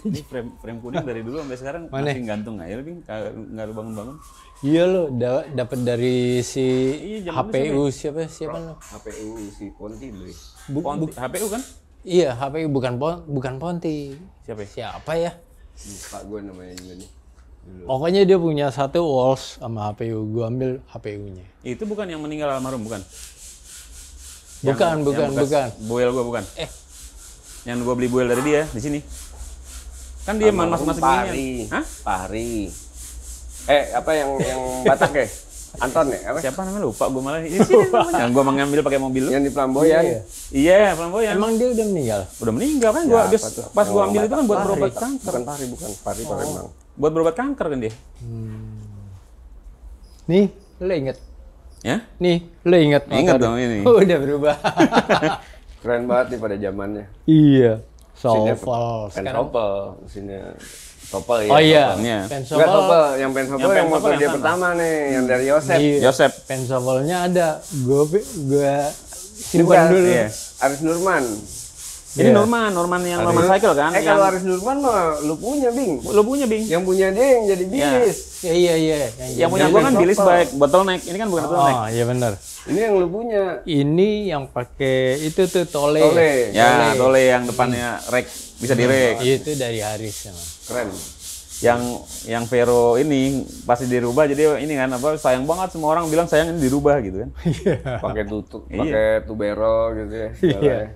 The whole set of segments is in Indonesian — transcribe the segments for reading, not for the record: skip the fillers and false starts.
Ini frame kuning dari dulu sampai sekarang Mana? masih gantung aja, Bing. Nggak lu bangun-bangun. Iya lo, dapat dari si Iya, zaman HPU siapa lo? HPU si Ponti dulu. HPU kan? Iya, HPU bukan Ponti. Siapa ya? Siapa ya? Lupa gue namanya juga nih. Dulu. Pokoknya dia punya satu walls sama HPU. Gua ambil HPU-nya. Itu bukan yang meninggal almarhum, bukan? Bukan. Boel gua bukan. Yang gua beli boel dari dia di sini. Kan dia masuk-masuk Pahri. ini. Hah? Pahri. Apa yang Batak ya? Anton ya? Apa? Siapa namanya lupa gua malah. Ini sih yang gua mengambil pakai mobil lu. Yang di Flamboyan. Iya, Flamboyan. Emang dia udah meninggal? Udah meninggal kan gua pas gua ambil itu kan buat berobat kanker. Bukan Pahri, bukan. Pahri Palembang. Buat berobat kanker kan dia. Nih, lo inget? Ya? Nih, lo inget? Ingat motor? dong ini. Udah berubah. Keren banget nih pada zamannya. Iya. Mesinnya Soval. Sekarang. Pensopel. Mesinnya Topel ya. Oh iya. Iya. Enggak Pensoval. Topel. Yang Pensopel Yang yang motor Pensopel dia yang pertama nih. Yang dari Yosep. Iya. Yosep. Pensovalnya ada. Gua simpan Bukan. dulu. Iya. Aris Nurman. Ini Norman yang Norman Cycle kan? Kalau Aris Nurman mah lu punya, Bing. Lu punya, Bing. Yang punya dia yang jadi bis. Iya. Yang punya gua kan Billis bike bottleneck. Ini kan bukan bottleneck. Oh, iya benar. Ini yang lu punya. Ini yang pakai itu tuh tole. Tole. Ya, tole yang depannya rek bisa direk. Itu dari Haris emang. Keren. Yang Vero ini pasti dirubah jadi ini kan apa sayang banget semua orang bilang sayang ini dirubah gitu kan. Pakai tutup, Iya. pakai tubero gitu ya. segalanya.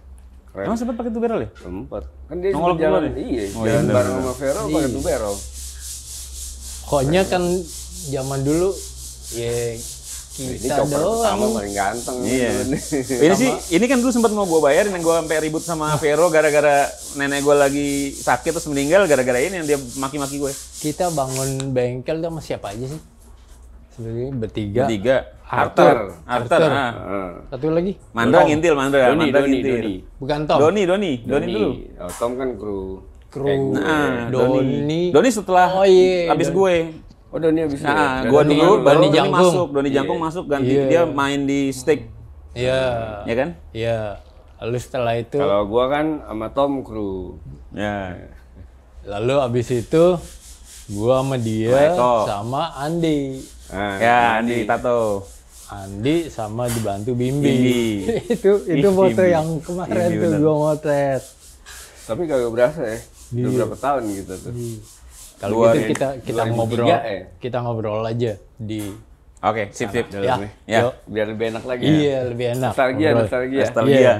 Keren. Emang sempat pakai tubero ya? Sempat. Kan dia Nongol jalan, dulu deh. iya, Oh, jalan iya, bareng bener. sama Vero pakai tubero. Pokoknya kan zaman dulu ya Ini kita chopper pertama doang. paling ganteng. Iya. dulu nih. Ini sih ini kan dulu sempat mau gua bayarin yang gua sampai ribut sama Vero gara-gara nenek gua lagi sakit terus meninggal gara-gara ini yang dia maki-maki gue. Kita bangun bengkel tuh sama siapa aja sih? Sebenarnya bertiga. Tiga. Arthur. Arthur. Ah. Heeh. Satu lagi? Mandra ngintil, Mandra Doni. ngintil. Bukan Tom. Doni dulu. Oh, Tom kan kru. Kru. Nah, Doni setelah Oh, iya, habis gue. Oh, Doni habis itu. Nah, ya? gua Doni- dulu baru Doni Doni Jangkung. masuk, Doni Jangkung masuk ganti dia main di stick, Iya. ya kan? Iya. Lalu setelah itu, Kalau gua kan sama Tom kru. Ya. lalu abis itu gua sama dia Eko. sama Andi. Nah, Ya, Andi Tato. Andi sama dibantu Bimbi. Bimbi. itu foto Bimbi. yang kemarin Bimbi, tuh bener. gua motret. Tapi kagak berasa ya. Udah Iya. berapa tahun gitu tuh. Kalau gitu 2003 kita ngobrol, kita ngobrol aja di Oke, sip. ya. Ya. Yuk. Biar lebih enak lagi. Iya, lebih enak. Nostalgia, ngobrol. nostalgia. Nostalgia. Iya.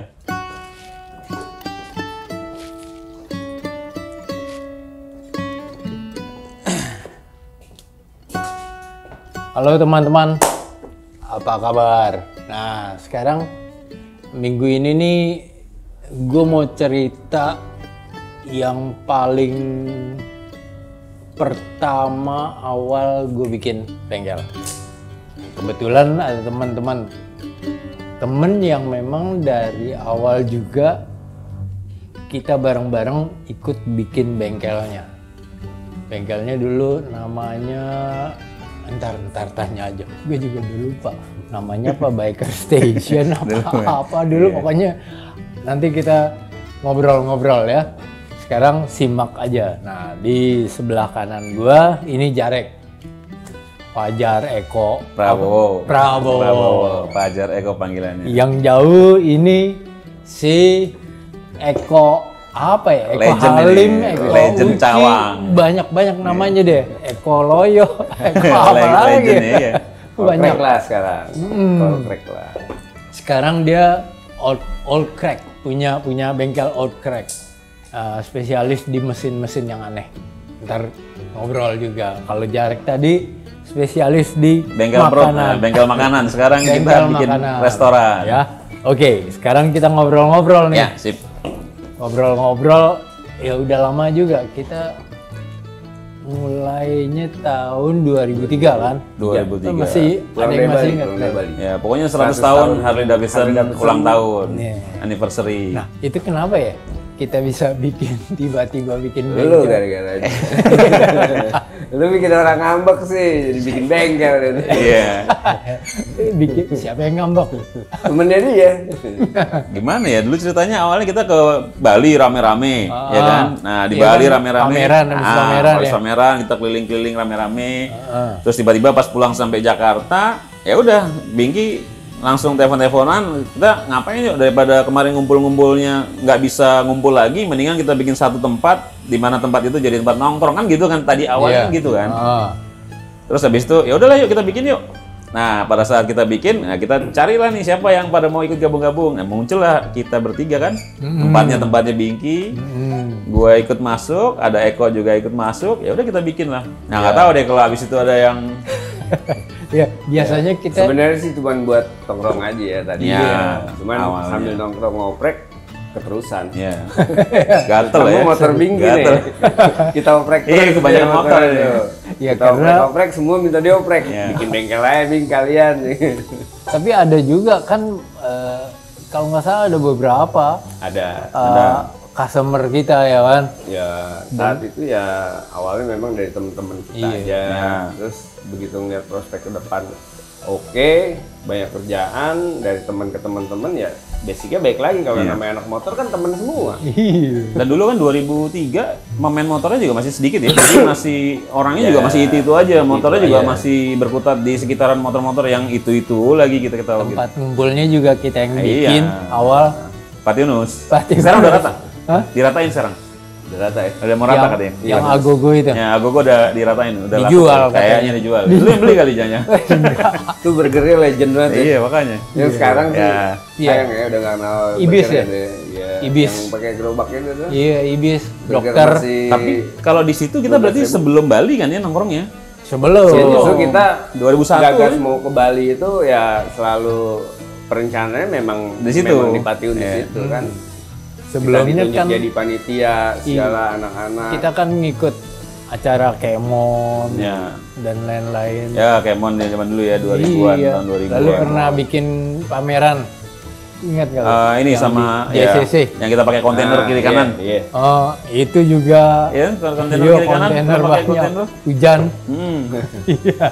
Halo teman-teman, apa kabar? Nah, sekarang minggu ini nih gue mau cerita yang paling pertama awal gue bikin bengkel. Kebetulan ada temen yang memang dari awal juga kita bareng-bareng ikut bikin bengkelnya. Bengkelnya dulu namanya Ntar tanya aja, gue juga udah lupa namanya apa, Biker Station apa dulu pokoknya nanti kita ngobrol-ngobrol ya. Sekarang simak aja. Nah, di sebelah kanan gua ini Jarek, Fajar Eko Prabowo. Fajar Eko panggilannya. Yang jauh ini si Eko apa ya? Eko Legend Halim, ini. Eko Legend Uci, Cawang. banyak namanya deh. Eko Loyo, Eko apa lagi? Legend ya. Banyak. Crack lah sekarang. Call crack lah. Sekarang dia old crack, punya bengkel old crack. Spesialis di mesin-mesin yang aneh. Ntar ngobrol juga. Kalau Jarek tadi spesialis di Bengkel makanan. bengkel makanan. Sekarang kita Bengkel bikin makanan. restoran. Ya. Oke, sekarang kita ngobrol-ngobrol nih. Ya, sip. Ngobrol-ngobrol, ya udah lama juga. Kita mulainya tahun 2003 kan? 2003. Masih ada yang masih ingat. Pulang dari Bali. Ya, pokoknya 100 tahun Harley Davidson ulang tahun. Iya. Anniversary. Nah, itu kenapa ya? kita bisa tiba-tiba bikin Lu bengkel? gara-gara aja. Lu bikin orang ngambek sih, jadi bikin bengkel. Iya. Siapa yang ngambek? Temennya dia. Gimana ya? Dulu ceritanya awalnya kita ke Bali rame-rame, ya kan? Nah, di Iya Bali kan, rame-rame. pameran, habis pameran habis ya. pameran, kita keliling-keliling rame-rame. Terus tiba-tiba pas pulang sampai Jakarta, ya udah, Bingki langsung telepon-teleponan, kita ngapain yuk, daripada kemarin ngumpul-ngumpulnya nggak bisa ngumpul lagi, mendingan kita bikin satu tempat, di mana tempat itu jadi tempat nongkrong kan gitu kan, tadi awalnya Iya. gitu kan. Terus habis itu, ya udahlah yuk kita bikin yuk. Nah, pada saat kita bikin, nah kita carilah nih siapa yang pada mau ikut gabung-gabung. Nah, muncullah kita bertiga kan. Tempatnya Bingki. Gue ikut masuk, ada Eko juga ikut masuk. Ya udah kita bikin lah. Nah, nggak tahu deh kalau habis itu ada yang Ya, biasanya kita Sebenarnya sih cuma buat tongkrong aja ya tadi. Iya, Cuman awalnya. sambil nongkrong ngoprek keterusan. ya gatel Sama ya. motor Bingki nih. Gatel. Kita oprek Iya, terus kebanyakan ya motor motornya ya. tuh. Ya, Kita karena- oprek semua minta dioprek. Iya. Bikin bengkel aja Bing kalian. tapi ada juga kan kalau nggak salah ada beberapa Ada. customer kita ya kan. Ya saat itu ya awalnya memang dari teman-teman kita Iya. aja. Iya. Terus begitu ngeliat prospek ke depan, oke, banyak kerjaan dari teman ke teman-teman ya basicnya baik lagi kalau Iya. namanya anak motor kan teman semua. Iya. Dan dulu kan 2003 pemain motornya juga masih sedikit ya. Jadi masih orangnya juga masih itu aja. Motornya juga masih berkutat di sekitaran motor-motor yang itu lagi kita ketahui. Tempat ngumpulnya juga kita yang Iya. bikin awal. Pak Yunus. Pak Yunus. Sekarang udah rata? Hah? Diratain sekarang? Udah rata ya. Udah mau rata katanya? Yang Agogo itu. Ya, Agogo udah diratain, udah laku. Dijual Kayaknya dijual. Lu yang beli kali janya. Itu burgernya legend banget ya. Iya, makanya. Yang sekarang sih Ya. sayang ya udah nggak kenal Ibis burgernya ya? deh. Iya. Ibis. Yang pakai gerobaknya itu tuh. Iya, Ibis, Burger dokter. masih Tapi kalau di situ kita berarti sebelum Bali kan ya nongkrongnya? Sebelum. Ya, justru kita 2001 gagas kan? mau ke Bali itu ya selalu perencanaannya memang Di situ. memang di Patiun di Iya. situ kan. Sebelumnya Kita ditunjuk kan jadi panitia segala anak-anak. kita kan ngikut acara Kemon Ya. dan lain-lain. Ya, Kemon ya zaman dulu ya 2000-an, Iya. tahun 2000-an. Lalu pernah bikin pameran. Ingat nggak? Ini Yang sama di ya, JCC. yang kita pakai kontainer kiri kanan. Iya. Oh, itu juga. Ya, kalau kontainer Iya, kiri kanan, kontainer kita pakai banyak. kontainer. Hujan. Hmm. Iya.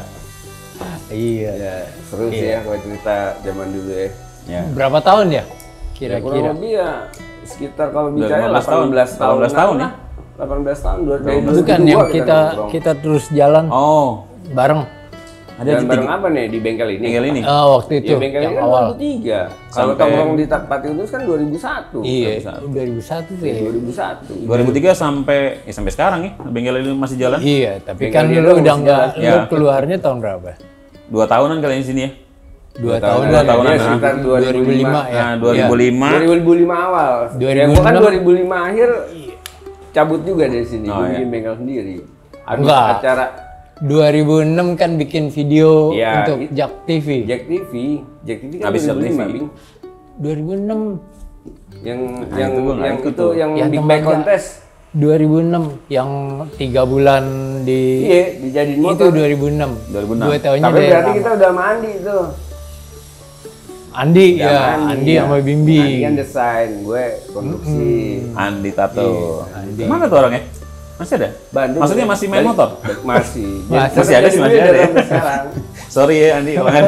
Iya. Ya, seru sih ya kalau cerita zaman dulu ya. Ya. Berapa tahun ya? Ya, kurang Kira-kira. lebih ya sekitar kalau Udah bicara 15 tahun. 18 tahun. 18 tahun ya? 18 tahun dari Bukan 2002 yang kita nongkrong. kita terus jalan Oh, bareng. ada Dan di bareng apa nih di bengkel ini? tinggal ini. Waktu itu Ya bengkel yang ini kan awal. 2003. Kalau Sampai- tongkrong di Patiunus kan 2001. Iya, 2001 tuh ya. 2001. 2003 sampai sekarang ya, bengkel ini masih jalan. Iya, tapi Bengkel kan dia lu doang udah masih nggak, jalan. lu Ya. keluarnya tahun berapa? 2 tahunan kali di sini ya. 2 tahun. tahun. 2 tahunan. Ya, Nah. sekitar 2005 ya. Nah, 2005. 2005 awal. 2006. Ya, gua kan 2005 akhir cabut juga dari sini. Oh, Gua iya. bikin bengkel sendiri. Habis Enggak. acara 2006 kan bikin video Ya, untuk itu. Jack TV. Jack TV. Jack TV kan Habis Jack 2005, TV. Bing. 2006. Yang Nah, yang itu gua nggak yang ikut itu tuh. yang Yang Big teman Bang nggak- Contest. 2006 yang 3 bulan di Iya, dijadiin itu motor. 2006. 2006. 2 tahunnya Tapi dari berarti kita udah mandi tuh. Andi Udah ya, mandi, Andi ya. sama Bimbi. Andi kan desain, gue konstruksi. Andi Tato. Andi. Mana tuh orangnya? Masih ada? Bandung. Maksudnya masih main Dari- motor? Masih. Masih ada sih, masih ada ya. Sekarang. Sorry ya Andi, banget.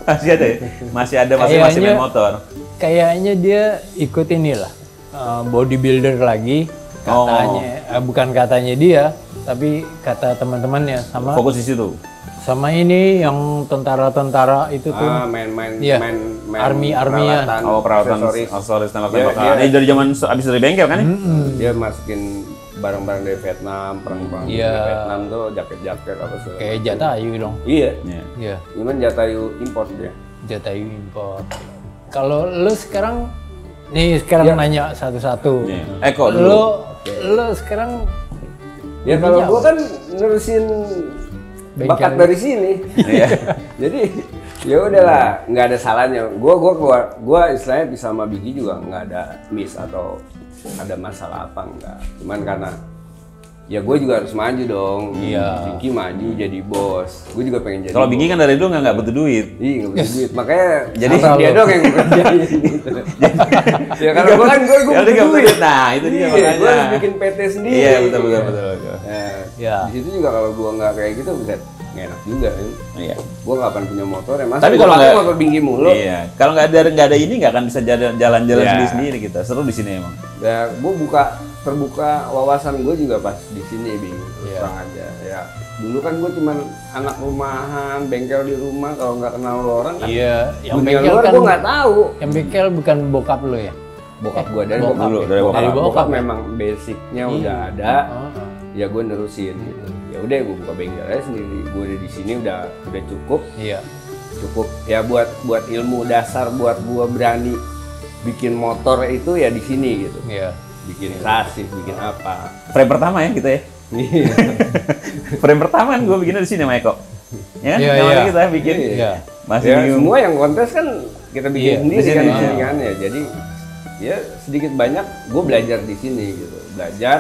Masih ada ya? Masih ada, masih main Kayaknya- motor. Kayaknya dia ikut inilah bodybuilder lagi katanya, bukan katanya dia, tapi kata teman-temannya sama Fokus di situ. sama ini yang tentara-tentara itu tuh. Main-main Iya. main Army-armyan. Peralatan aksesoris. aksesoris Dia- tembak-tembakan. Ini dari zaman abis dari bengkel kan ya? Dia masukin barang-barang dari Vietnam, perang-perang Iya. dari Vietnam tuh, jaket-jaket apa segala. Kayak Jatayu dong. Iya. Iya. Iya, Cuman Jatayu import dia. Jatayu import. Kalau lu sekarang sekarang nanya satu-satu. Iya. Eko dulu. Lu sekarang Ya kalau gua kan nerusin Bengkel. bakat dari sini. Iya. Jadi ya udahlah, nggak ada salahnya. Gua istilahnya bisa sama Bigi juga nggak ada miss atau ada masalah apa enggak. Cuman karena ya gue juga harus maju dong. Iya. Bingki maju jadi bos. Gue juga pengen jadi. Kalau bos. Bingki kan dari dulu nggak butuh duit. Iya nggak butuh duit, makanya Jadi dia doang yang kerjain gitu. Ya kalau gue kan gue Ya udah butuh nggak butuh duit. duit. Nah itu dia Iya, makanya. gue harus bikin PT sendiri. Iya betul. Nah, Iya. di situ juga kalau gue nggak kayak gitu bisa nggak enak juga kan. Iya. Gue nggak akan punya motor ya. Masa Tapi gua kalau pakai nggak- motor Bingki mulu. Iya. Kalau nggak ada ini nggak akan bisa jalan-jalan Iya. sendiri kita. Seru di sini emang. Ya, gue terbuka wawasan gue juga pas di sini, Bing. Iya. Terang aja. Ya, dulu kan gue cuman anak rumahan, bengkel di rumah. Kalau nggak kenal lo orang kan, Iya, yang dunia bengkel luar kan gue nggak tahu. yang bengkel bukan bokap lo ya? Bokap gue dari bokap bokap, dulu, ya. dari bokap. Dari bokap ya? memang basicnya Iya. udah ada. Oh, Ya gue nerusin gitu. Ya udah gue buka bengkel aja sendiri. Gue udah di sini udah cukup. iya. Cukup ya buat ilmu dasar buat gue berani bikin motor itu ya di sini gitu. Iya. Bikin sasis, bikin apa. Frame pertama ya kita ya. Iya. Frame pertama kan gue bikinnya di sini sama Eko. Ya kan? Iya, Yang iya. kita bikin. Iya. Masih Ya, bingung. semua yang kontes kan kita bikin Iya, sendiri di kan sini. di sini kan ya. Jadi ya sedikit banyak gue belajar di sini gitu. Belajar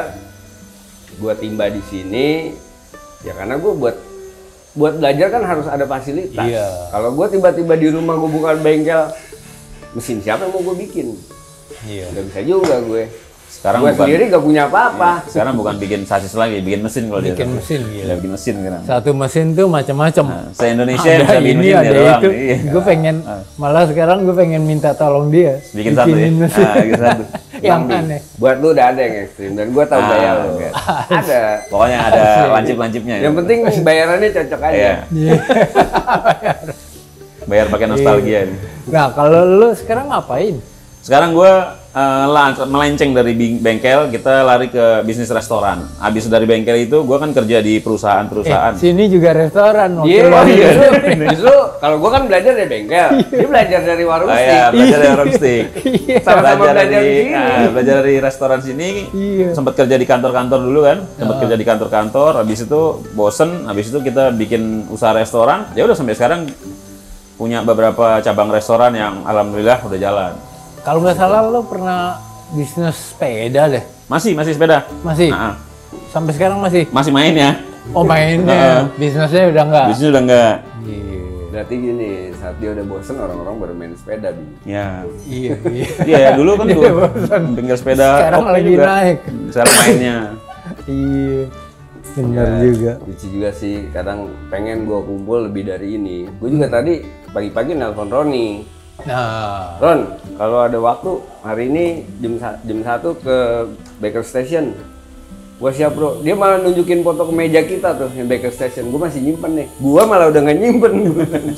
gue timba di sini ya karena gue buat belajar kan harus ada fasilitas. Iya. Kalau gue tiba-tiba di rumah gue buka bengkel mesin siapa yang mau gue bikin? Iya. Nggak bisa juga gue. Sekarang Gue bukan- sendiri gak punya apa-apa. Sekarang bukan bikin sasis lagi, bikin mesin kalau dia. Bikin tuh. mesin, gila. Ya, bikin mesin sekarang. Satu mesin tuh macam-macam. Nah, se-Indonesia yang Ada bisa bikin ini, mesin ada dia doang. itu. Iya. Gue pengen malah sekarang gue pengen minta tolong dia Bikin satu ya. bikinin mesin. Nah, bikin satu. Yang Bang, aneh. Buat lu udah ada yang ekstrim dan gue tahu Ah, gaya lu. oke. Ada. Pokoknya ada lancip-lancipnya ya. Yang penting bayarannya cocok aja. Iya. Iya. Bayar pakai nostalgia nih. Nah kalau lu sekarang ngapain? Sekarang gue melenceng dari bengkel, kita lari ke bisnis restoran. Habis dari bengkel itu, gue kan kerja di perusahaan-perusahaan. Sini juga restoran. Iya, waktu lu- justru kalau gua kan belajar dari bengkel, dia belajar dari warung Ah, steak. ya, belajar dari warung steak. Iya. Sama-sama belajar di dari, sini. belajar dari restoran sini. Iya. Sempat kerja di kantor-kantor dulu kan. Sempat kerja di kantor-kantor. Habis itu bosen. Habis itu kita bikin usaha restoran. Ya udah sampai sekarang punya beberapa cabang restoran yang alhamdulillah udah jalan. Kalau nggak salah lo pernah bisnis sepeda deh. Masih sepeda. Masih? Nah, Sampai sekarang masih? masih main ya. Oh mainnya, bisnisnya udah nggak? Bisnis udah enggak. Iya. Berarti gini, saat dia udah bosen orang-orang baru main sepeda. Bi. Ya. Iya. Iya ya, dulu kan tuh bengkel sepeda. Sekarang oke lagi juga. naik. Sekarang mainnya. Iya. Benar Ya, juga. Lucu juga sih, kadang pengen gua kumpul lebih dari ini. Gue juga tadi pagi-pagi nelpon Roni. Nah, Ron, kalau ada waktu hari ini jam 1 ke Baker Station. Gua siap bro. Dia malah nunjukin foto ke meja kita tuh yang Baker Station. Gua masih nyimpen nih. Gua malah udah nggak nyimpen.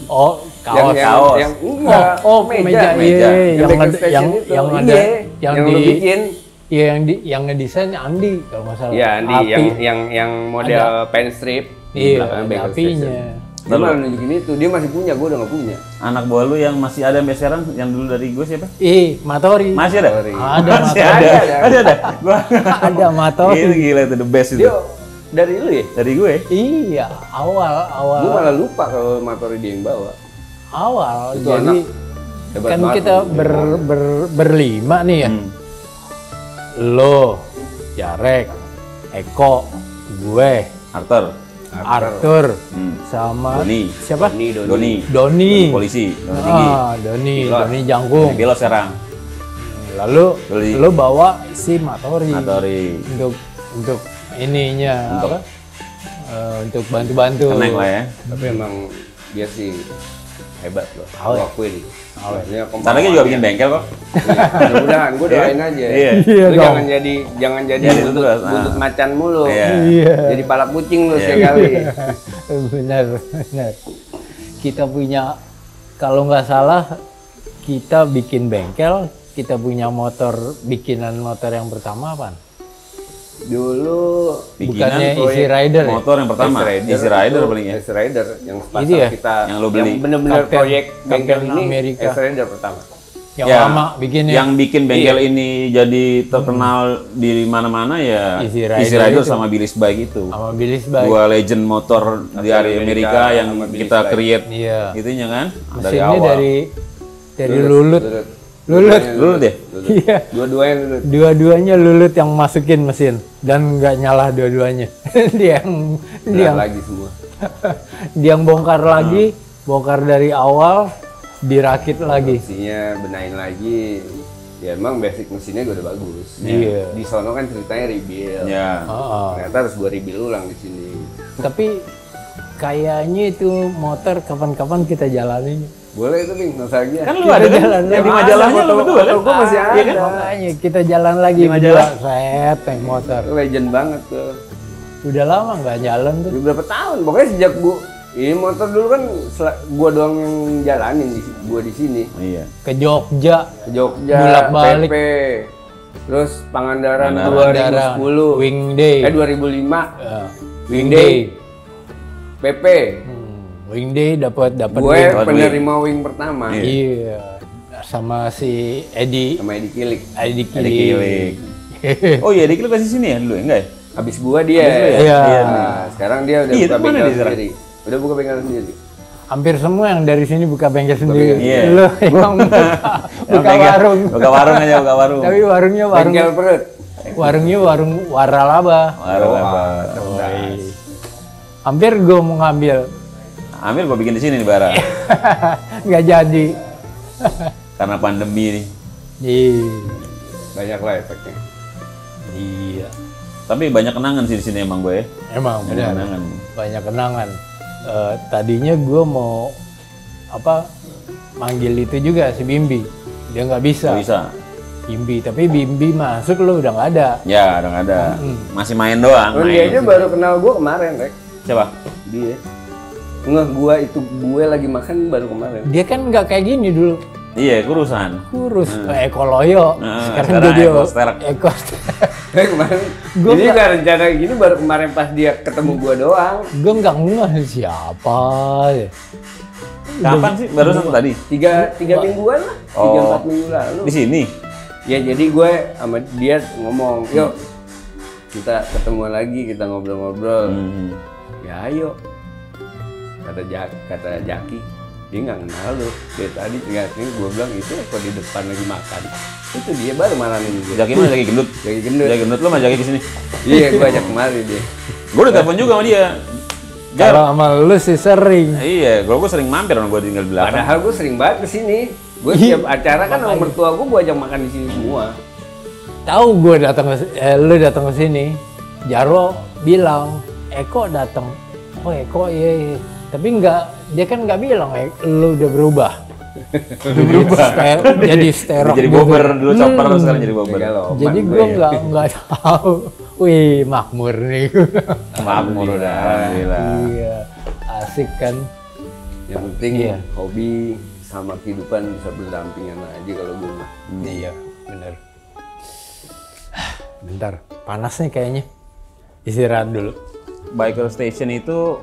oh kaos. yang enggak. Oh, meja, iya, Yang Baker Station itu. yang ada, Iya, yang lu di, bikin. iya yang ngedesain Andi kalau nggak salah. Iya, Andi Api. yang model pen strip di Iya, belakang ada Baker apinya. Station. Dia malah nunjukin itu. Dia masih punya, gua udah nggak punya. Anak buah lu yang masih ada sampai sekarang, yang dulu dari gue siapa? Matori. Masih ada? Sorry. Ada Masih Matori. ada. Ada. Gua Ada Matori. itu gila itu the best itu. Dia dari lu ya? Dari gue. Iya, awal. Gua malah lupa kalau motornya dia yang bawa. Awal. Itu Jadi anak hebat kan banget kita tuh. berlima nih ya. Lo, Jarek, Eko, gue, Arthur, sama Doni. siapa? Doni. Doni. Polisi. Doni tinggi. Doni, Pilot. Doni Jangkung. Pilot sekarang. Lalu Doni. lo bawa si Matori Matori. untuk ininya Untuk- apa? Untuk bantu-bantu. Keneng lah ya. Tapi emang dia sih hebat loh. Awet. Gua akuin. Maksudnya Ntar lagi juga bikin bengkel kok. Iya, mudah-mudahan gue doain aja. Iya. Iya Lu dong. jangan jadi Jadi buntut, terus, buntut ah. macan mulu. Iya. Iya. Jadi pala kucing lu Iya. sekali. benar. Kita punya, kalau nggak salah, kita bikin bengkel, kita punya motor, bikinan motor yang pertama apa? Dulu Bukannya proyek Easy Rider ya? Motor yang pertama. Easy Rider itu, paling ya. Easy Rider yang pas Ini ya? kita Yang lu beli. bener-bener Kapten- proyek bengkel Kapten ini Amerika. Easy Rider pertama. Yang Ya, lama bikinnya. Yang bikin bengkel ini jadi terkenal di mana-mana ya Easy Easy Rider Rider itu. sama Billy's Bike itu. sama Billy's Bike. Dua legend motor di area Amerika yang sama Billy's kita Bike. create Iya. itunya kan dari Mesinnya awal. dari Lulut. Lulut. Lulut ya? Iya. Dua-duanya lulut. Dua-duanya lulut yang masukin mesin dan nggak nyala dua-duanya. dia yang Berat lagi semua. dia yang bongkar lagi, bongkar dari awal, dirakit lagi. Mesinnya benahin lagi. Ya emang basic mesinnya gue udah bagus. Iya. Di sono kan ceritanya rebuild. Ya. Ternyata harus gue rebuild ulang di sini. Tapi kayaknya itu motor kapan-kapan kita jalanin. Boleh itu Bing, nostalgia. Kan lu ada kan? jalan Yang di lagi. majalahnya lu berdua kan? Gue masih ada. Iya kan? Makanya kita jalan lagi Di majalah. berdua, set naik motor. Itu legend banget tuh. Udah lama nggak jalan tuh. Udah berapa tahun? Pokoknya sejak ini motor dulu kan gua doang yang jalanin gua di sini. Iya. Ke Jogja, Ke Jogja, Bolak-balik. PP, terus Pangandaran Pangandaran, 2010, Wingday. 2005, Wingday. PP. Wingday dapat Gue wing. penerima wing pertama Iya. Sama si Edi sama Edi Kilik. Edi Ada Kilik. Kilik. Oh iya, Dikil pasti sini ya dulu ya? Enggak ya? Habis gua dia. Iya. Nah, sekarang dia udah Iya, buka itu mana bengkel dia sekarang? sendiri. Udah buka bengkel sendiri. Hampir semua yang dari sini buka bengkel sendiri. Iya. Lu yang buka warung. Buka warung aja, buka warung. Tapi warungnya warung Bengkel perut. warungnya warung waralaba. Warung apa? Hampir gue mau ngambil, Ambil gua bikin di sini nih Bara. nggak jadi. Karena pandemi nih. Iya. Banyak lah efeknya. Iya. Tapi banyak kenangan sih di sini emang gue ya. Emang Banyak benar. kenangan. Banyak kenangan. Tadinya gue mau manggil itu juga si Bimbi, dia nggak bisa. Nggak bisa. Bimbi, tapi Bimbi masuk lo udah nggak ada. Ya, udah nggak ada. Masih main doang. Oh, dia aja baru kenal gua kemarin, Rek. Siapa? Dia. Enggak, gue lagi makan baru kemarin. Dia kan nggak kayak gini dulu, Iya, kurusan. kurus, ekoloyo. Sekarang jadi ekoster. Kemarin. Gua Jadi nggak rencana gini baru kemarin pas dia ketemu gua doang. Gue nggak ngeh siapa ya. Kapan sih? Barusan tadi. Tiga mingguan lah. 3-4 minggu lalu. Di sini. Ya jadi gue sama dia ngomong, yuk kita ketemuan lagi, kita ngobrol-ngobrol. Ya ayo. Kata Jaki, dia nggak kenal lu. Dari tadi tinggal ini gue bilang itu kok di depan lagi makan. Itu dia baru marahin gue. Jaki mana? Jaki gendut. Jaki gendut. Jaki gendut lu mah Jaki kesini. Iya, gue ajak kemari dia. Gue udah telepon juga sama dia. Jar. Kalau sama lu sih sering. Iya, gue sering mampir orang gue tinggal di belakang. Padahal gue sering banget kesini. Gue setiap acara kan sama mertua gue ajak makan di sini semua. Tahu gue datang lu datang ke sini, Jarwo bilang Eko datang. Oh Eko iya. Tapi dia kan nggak bilang lu udah berubah. Jadi sterok. Jadi bober dulu chopper sekarang jadi bober. Jadi gue nggak tahu. Wih makmur nih. Makmur udah, alhamdulillah. Iya, asik kan. Yang penting Iya. hobi sama kehidupan bisa berdampingan aja kalau gue mah. Iya, bener. Bentar, panas nih kayaknya. Istirahat dulu. Biker Station itu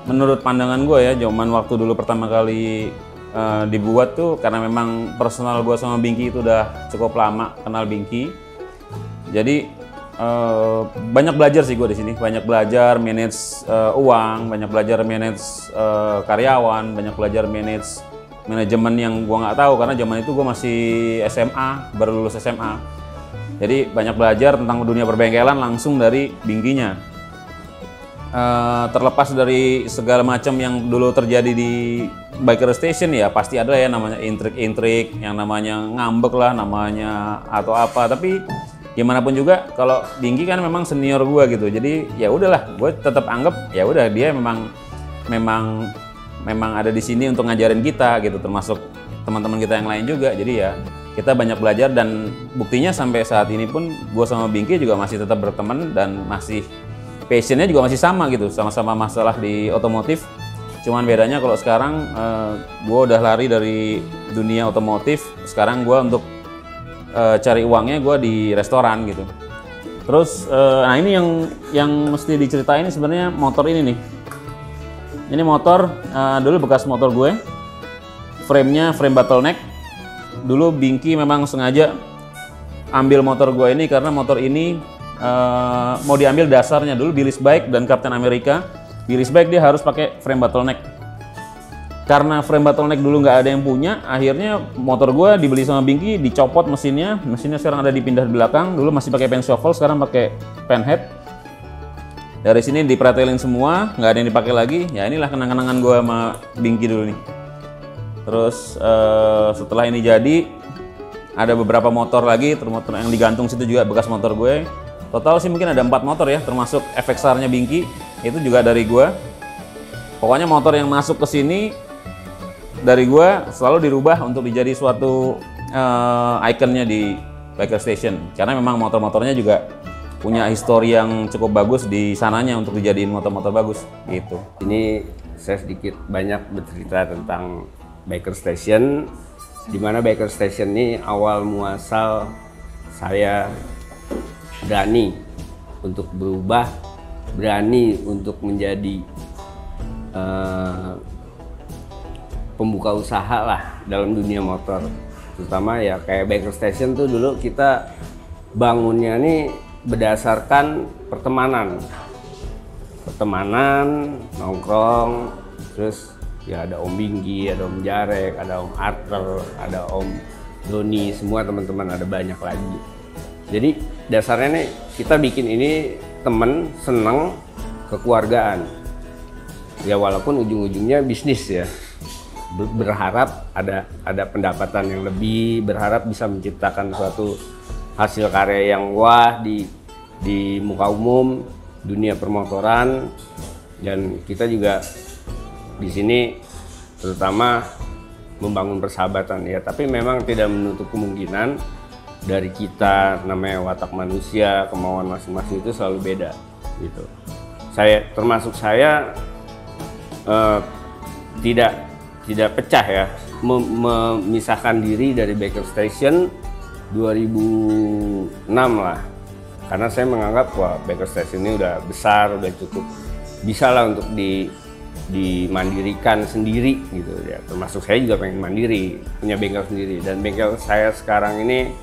menurut pandangan gue ya, zaman waktu dulu pertama kali dibuat tuh karena memang personal gue sama Binky itu udah cukup lama kenal Binky. Jadi banyak belajar sih gue di sini, banyak belajar manage uang, banyak belajar manage karyawan, banyak belajar manage manajemen yang gue nggak tahu karena zaman itu gue masih SMA, baru lulus SMA. Jadi banyak belajar tentang dunia perbengkelan langsung dari Binky-nya. Terlepas dari segala macam yang dulu terjadi di Biker Station ya pasti ada ya namanya intrik-intrik, yang namanya ngambek lah namanya atau apa. Tapi gimana pun juga kalau Binky kan memang senior gue gitu. Jadi ya udahlah, gue tetap anggap ya udah dia memang ada di sini untuk ngajarin kita gitu, termasuk teman-teman kita yang lain juga. Jadi ya kita banyak belajar dan buktinya sampai saat ini pun gue sama Binky juga masih tetap berteman dan masih passionnya juga masih sama gitu, sama-sama masalah di otomotif. Cuman bedanya kalau sekarang gue udah lari dari dunia otomotif, sekarang gue untuk cari uangnya gue di restoran gitu. Terus nah ini yang mesti diceritain sebenarnya motor ini nih. Ini motor dulu bekas motor gue, frame-nya frame bottleneck. Dulu Binky memang sengaja ambil motor gue ini karena motor ini mau diambil dasarnya dulu Billy's Bike dan Captain America. Billy's Bike dia harus pakai frame bottleneck. karena frame bottleneck dulu nggak ada yang punya, akhirnya motor gue dibeli sama Binky, dicopot mesinnya sekarang ada dipindah di belakang, dulu masih pakai pen shuffle, sekarang pakai pen head. Dari sini dipretelin semua, nggak ada yang dipakai lagi. Ya inilah kenang-kenangan gue sama Binky dulu nih. Terus setelah ini jadi, ada beberapa motor lagi, motor yang digantung situ juga bekas motor gue. Total sih mungkin ada 4 motor ya, termasuk FXR-nya Binky, itu juga dari gue. Pokoknya motor yang masuk ke sini dari gue selalu dirubah untuk dijadi suatu ikonnya di Biker Station. Karena memang motor-motornya juga punya histori yang cukup bagus di sananya untuk dijadiin motor-motor bagus gitu. Ini saya sedikit banyak bercerita tentang Biker Station, di mana Biker Station ini awal muasal saya berani untuk berubah, berani untuk menjadi pembuka usaha lah dalam dunia motor. Terutama ya kayak Biker Station tuh dulu kita bangunnya nih berdasarkan pertemanan, nongkrong, terus ya ada Om Binky, ada Om Jarek, ada Om Arthur, ada Om Doni, semua teman-teman ada banyak lagi. Jadi dasarnya nih kita bikin ini temen, seneng, kekeluargaan. Ya walaupun ujung-ujungnya bisnis ya. Berharap ada pendapatan yang lebih, berharap bisa menciptakan suatu hasil karya yang wah di muka umum dunia permotoran. Dan kita juga di sini terutama membangun persahabatan ya, tapi memang tidak menutup kemungkinan dari kita, namanya watak manusia, kemauan masing-masing itu selalu beda gitu. Termasuk saya tidak pecah ya, memisahkan diri dari Biker Station 2006 lah, karena saya menganggap wah Biker Station ini udah besar, udah cukup bisa lah untuk dimandirikan sendiri gitu ya. Termasuk saya juga pengen mandiri, punya bengkel sendiri, dan bengkel saya sekarang ini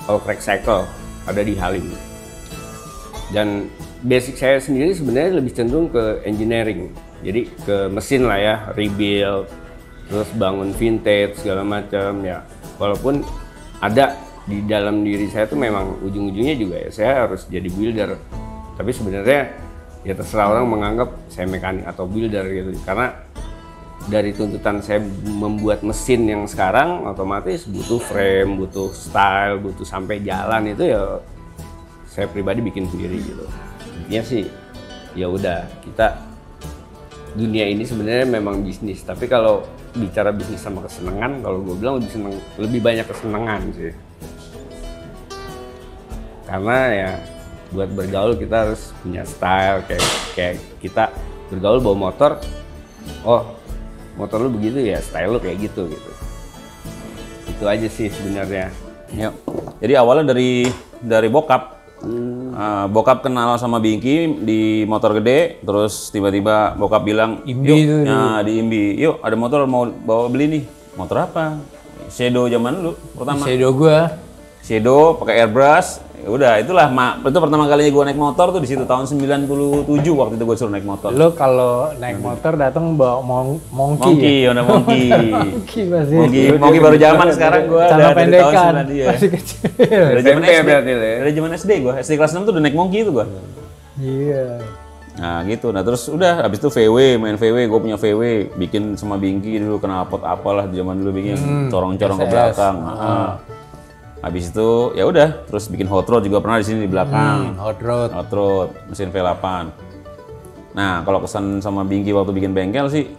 All Crack Cycle ada di Halim. Dan basic saya sendiri sebenarnya lebih cenderung ke engineering, jadi ke mesin lah ya, rebuild, terus bangun vintage segala macam ya. Walaupun ada di dalam diri saya tuh memang ujung-ujungnya juga ya saya harus jadi builder, tapi sebenarnya ya terserah orang menganggap saya mekanik atau builder gitu. Karena dari tuntutan saya membuat mesin yang sekarang, otomatis butuh frame, butuh style, butuh sampai jalan, itu ya saya pribadi bikin sendiri gitu. Intinya sih ya udah, kita dunia ini sebenarnya memang bisnis, tapi kalau bicara bisnis sama kesenangan, kalau gue bilang lebih banyak kesenangan sih. Karena ya buat bergaul kita harus punya style, kayak kita bergaul bawa motor, oh motor lu begitu ya, style lu kayak gitu. Itu aja sih sebenarnya. Ya. Jadi awalnya dari bokap. Bokap kenal sama Binky di motor gede, terus tiba-tiba bokap bilang, Imbi yuk, di Imbi, yuk ada motor mau bawa beli nih. Motor apa? Shadow zaman dulu pertama. Shadow pakai airbrush. Ya udah, itulah itu pertama kalinya gue naik motor tuh di situ tahun 97 waktu itu gue suruh naik motor. Lo kalau naik motor datang bawa monkey ya? Monkey. Monkey baru zaman sekarang gue ada dari tahun 90-an. masih kecil. Dari zaman SD gue, SD kelas 6 tuh udah naik monkey itu gue. Iya. Nah gitu, nah terus udah habis itu VW, main VW, gue punya VW, bikin sama Binky dulu knalpot apalah di zaman dulu bikin corong-corong ke belakang. Habis itu ya udah, terus bikin hot rod juga pernah di sini di belakang. Hot rod, mesin V8. Nah, kalau kesan sama Binky waktu bikin bengkel sih,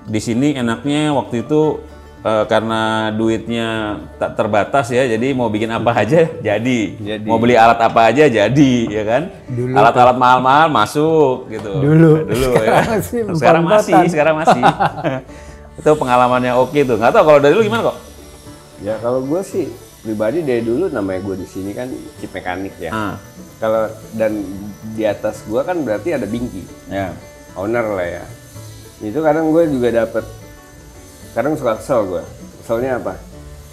di sini enaknya waktu itu karena duitnya tak terbatas ya, jadi mau bikin apa aja jadi. Mau beli alat apa aja jadi, ya kan? Alat-alat mahal-mahal masuk gitu. Dulu ya. Sekarang masih. Itu pengalamannya oke tuh. Nggak tahu kalau dari lu gimana kok? Ya kalau gue sih pribadi dari dulu, namanya gue di sini kan chip mekanik ya. Kalau dan di atas gue kan berarti ada Binky, owner lah ya. Itu kadang gue juga dapet, kadang suka kesel gue. Keselnya apa?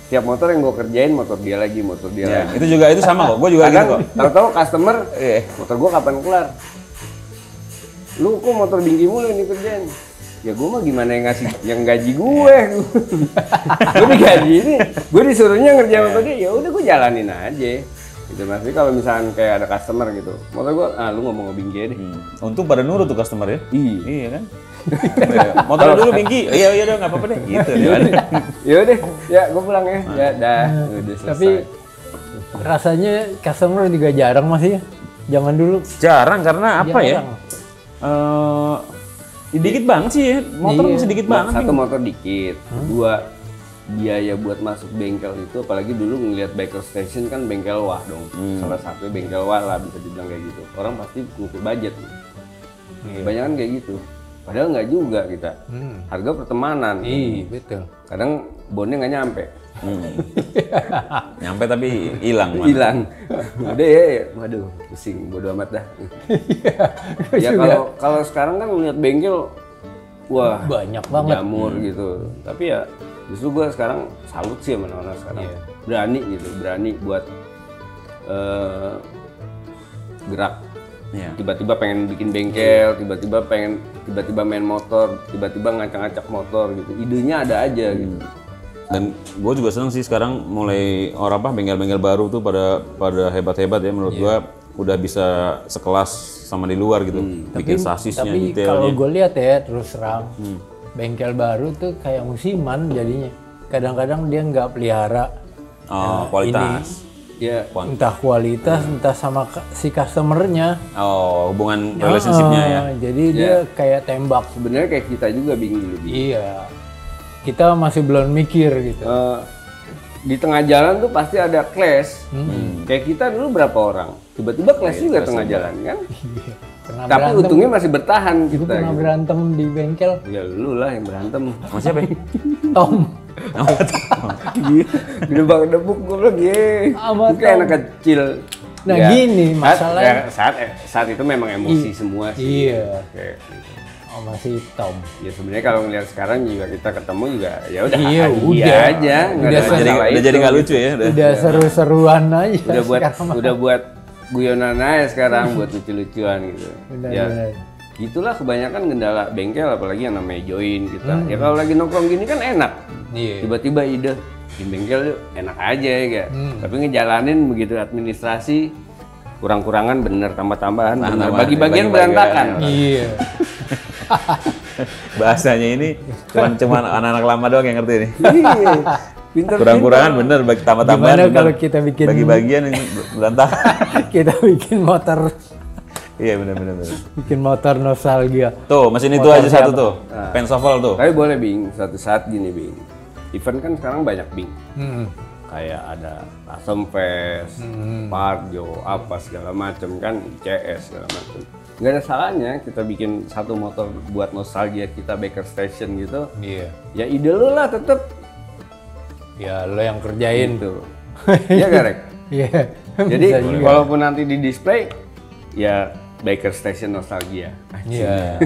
Tiap motor yang gue kerjain motor dia lagi. Itu juga itu sama kok. Gue juga gitu kok. Tahu-tahu customer, motor gue kapan kelar? Lu kok motor Binky mulu ini kerjain? Ya gue mah gimana yang ngasih yang gaji gue. Gue digaji ini, gue disuruhnya ngerjain motor dia, ya udah gue jalanin aja. Gitu Mas. Tapi kalau misalkan kayak ada customer gitu, motor gue, lu ngomong Bingki deh. Untung pada nurut tuh customer ya. Iya. Iya kan? Motor dulu Bingki. Iya udah nggak apa-apa deh. Gitu kan. Ya udah, ya gue pulang ya. Ya dah, udah selesai. Tapi rasanya customer juga jarang masih ya. Zaman dulu. Jarang karena apa ya? Jarang. Dikit banget sih ya. Motor Iya. masih dikit banget. Satu Bing. motor dikit, dua biaya buat masuk bengkel itu, apalagi dulu ngelihat biker station kan bengkel wah dong. Salah satu bengkel wah lah bisa dibilang kayak gitu. Orang pasti ngukur budget. Kebanyakan kayak gitu. Padahal nggak juga kita. Harga pertemanan. Iya, betul. Kadang bonnya nggak nyampe. Nyampe tapi hilang. Man. Hilang. Udah ya, waduh, pusing, bodo amat dah. Ya kalau sekarang kan ngeliat bengkel, wah Banyak banget. jamur gitu. Tapi ya justru gue sekarang salut sih sama anak-anak sekarang. Iya. Berani gitu, berani buat gerak. Iya. Tiba-tiba pengen bikin bengkel, tiba-tiba main motor, tiba-tiba ngacak-ngacak motor gitu. Idenya ada aja gitu. Dan gue juga seneng sih sekarang mulai orang apa bengkel-bengkel baru tuh pada hebat-hebat ya menurut gue udah bisa sekelas sama di luar gitu. Bikin sasisnya, Tapi detailnya. kalau gue lihat ya terus terang, bengkel baru tuh kayak musiman jadinya. Kadang-kadang dia nggak pelihara Oh, kualitas. Ya, entah kualitas, entah sama si customernya. Oh, hubungan relationship-nya ya. Jadi dia kayak tembak. sebenarnya kayak kita juga bingung dulu. Iya. Kita masih belum mikir gitu. Di tengah jalan tuh pasti ada clash. Kayak kita dulu berapa orang? Tiba-tiba clash juga tengah jalan kan? Pernah Tapi berantem. untungnya masih bertahan Gue kita. pernah Gitu. berantem di bengkel. Ya lu lah yang berantem. Sama siapa ya? Tom. Gede banget debuk gue bilang Sama kayak Tom. anak kecil. Nah, gini masalahnya. Saat itu memang emosi semua sih. Iya. Kayak, Oh, masih Tom. ya sebenarnya kalau ngeliat sekarang juga kita ketemu juga ya udah Iya, hahaha udah. aja nggak Udah ada Jadi masalah udah itu. jadi nggak lucu ya. Udah seru-seruan aja. udah buat guyonan aja sekarang buat lucu-lucuan gitu. Benar, Ya benar. gitulah kebanyakan kendala bengkel apalagi yang namanya join kita. Ya kalau lagi nongkrong gini kan enak. Iya. Tiba-tiba ide di bengkel yuk enak aja ya. Tapi ngejalanin begitu administrasi kurang-kurangan bener tambah-tambahan bener. Tambah-tambahan, Bagi-bagian bagi-bagian. berantakan. Iya. Bahasanya ini cuman anak-anak lama doang yang ngerti nih. Iya. Pinter. Kurang-kurangan bener, bagi tambah-tambahan Gimana bener. kalau kita bikin- bagi bagian ini berantakan. Kita bikin motor Iya bener. bikin motor nostalgia. Tuh, mesin itu aja satu tuh. Pensovel tuh. Tapi boleh Bing, suatu saat gini Bing. Event kan sekarang banyak Bing. Hmm. Kayak ada Custom Fest, Parjo, apa segala macam kan, CS segala macam. Nggak ada salahnya kita bikin satu motor buat nostalgia kita Baker Station gitu. Iya. Ya ide lu lah tetep Ya lo yang kerjain. gitu. Iya gak Rek? Iya. Jadi Bisa juga. walaupun nanti di display ya Baker Station nostalgia. Iya.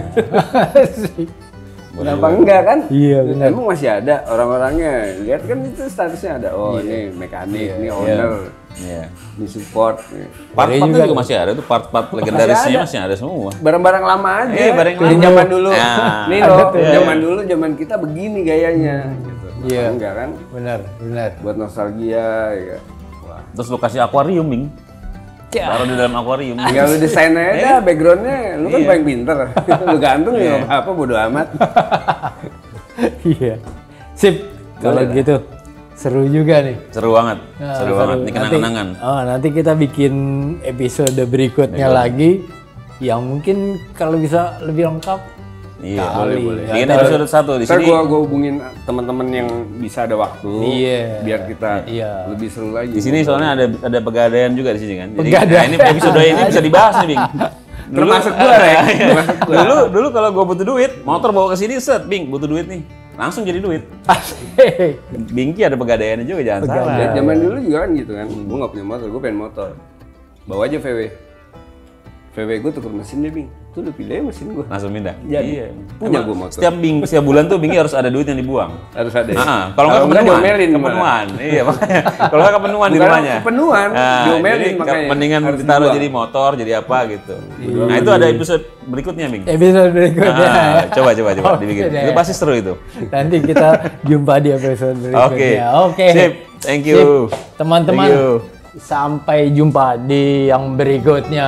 Kenapa enggak kan? Iya, benar. Emang masih ada orang-orangnya. Lihat kan itu statusnya ada. Oh ini mekanik, ini owner, Iya. ini support. Nih. Part-partnya juga masih ada tuh, part-part legendarisnya ada. masih ada semua. Barang-barang lama aja. Iya, barang Dari lama. zaman dulu. Nah, Nih ada loh, tuh. zaman dulu, zaman kita begini gayanya. Gitu. Iya. Enggak kan? Benar, benar. Buat nostalgia. Ya. Wah. Terus lu kasih akuarium, Bing. Taruh di dalam akuarium. Tinggal lu desain aja dah backgroundnya. Lu kan Iya. paling pinter. Lu gantung ya nggak apa-apa, bodo amat. Iya. Sip. Kalau Boleh, gitu seru juga nih. Seru banget. Nah, Seru banget. Ini Nanti- kenang-kenangan. Oh, nanti kita bikin episode berikutnya lagi yang mungkin kalau bisa lebih lengkap. Iya, Kali. boleh. Ya, Bikin ntar- episode 1 di Ntar sini. gua hubungin teman-teman yang bisa ada waktu. Iya. Biar kita Iya. lebih seru lagi. Di sini soalnya ada pegadaian juga di sini kan. Jadi Pegadaian. nah, ini episode ini bisa dibahas nih, Bing. Termasuk gua, Rek. Termasuk gua. Dulu kalau gua butuh duit, motor bawa ke sini set, Bing, butuh duit nih. Langsung jadi duit. Asik. Bingki ada pegadaiannya juga, jangan salah. Ya, zaman dulu juga kan gitu kan. Gua nggak punya motor, gua pengen motor. Bawa aja VW. PW gue tuker mesin deh, Bing. Tuh lu pilih mesin gue. Langsung pindah. Jadi, Iya. punya Emang gue motor. Setiap bulan tuh Bingki harus ada duit yang dibuang. Harus ada. Ya? Kalau nggak kepenuhan, diomelin gimana? kepenuhan. Iya makanya. Kalau nggak kepenuhan di Bukan rumahnya. kepenuhan, diomelin jadi makanya. mendingan Harus ditaruh dibuang. jadi motor, jadi apa gitu. Nah itu ada episode berikutnya, Bing. Episode berikutnya. Coba Oke dibikin. deh. Itu pasti seru itu. Nanti kita jumpa di episode berikutnya. Oke. Sip. Thank you. Sip. Teman-teman, Thank you. sampai jumpa di yang berikutnya.